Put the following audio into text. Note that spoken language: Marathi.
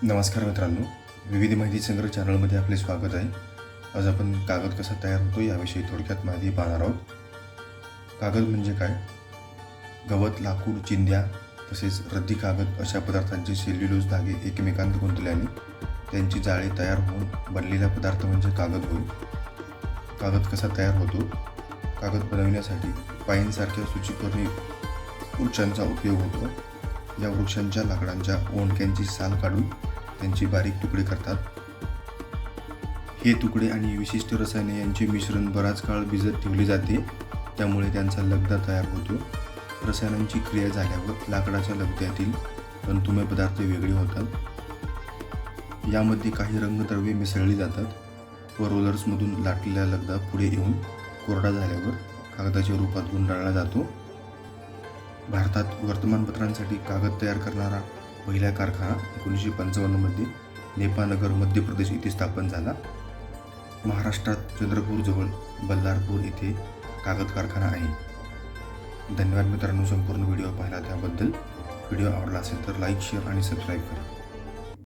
नमस्कार मित्रांनो, विविध माहिती संग्रह चॅनलमध्ये आपले स्वागत आहे. आज आपण कागद कसा तयार होतो याविषयी थोडक्यात माहिती पाहणार आहोत. कागद म्हणजे काय? गवत, लाकूड, चिंध्या तसेच रद्दी कागद अशा पदार्थांचे सेल्युलोज धागे एकमेकांत गुंतल्याने त्यांची जाळी तयार होऊन बनलेला पदार्थ म्हणजे कागद होय. कागद कसा तयार होतो? कागद बनवण्यासाठी पाईनसारख्या सूचीपर्णी वृक्षांचा उपयोग होतो. या वृक्षांच्या लाकडांच्या ओंडक्यांची साल काढून त्यांचे बारीक तुकडे करतात. हे तुकडे आणि विशिष्ट रसायने यांचे मिश्रण बराच काळ भिजत ठेवले जाते, त्यामुळे त्यांचा लगदा तयार होतो. रसायनांची क्रिया झाल्यावर लाकडाच्या लगद्यातील तंतुमय पदार्थ वेगळे होतात. यामध्ये काही रंगद्रव्ये मिसळली जातात व रोलर्समधून लाटलेला लगदा पुढे येऊन कोरडा झाल्यावर कागदाच्या रूपात गुंडाळला जातो. भारतात वर्तमानपत्रांसाठी कागद तयार करणारा पहिला कारखाना 1955 मध्ये नेपानगर, मध्य प्रदेश येथे स्थापन झाला. महाराष्ट्रात चंद्रपूरजवळ बल्लारपूर येथे कागद कारखाना आहे. धन्यवाद मित्रांनो, संपूर्ण व्हिडिओ पाहिला त्याबद्दल. व्हिडिओ आवडला असेल तर लाईक, शेअर आणि सबस्क्राईब करा.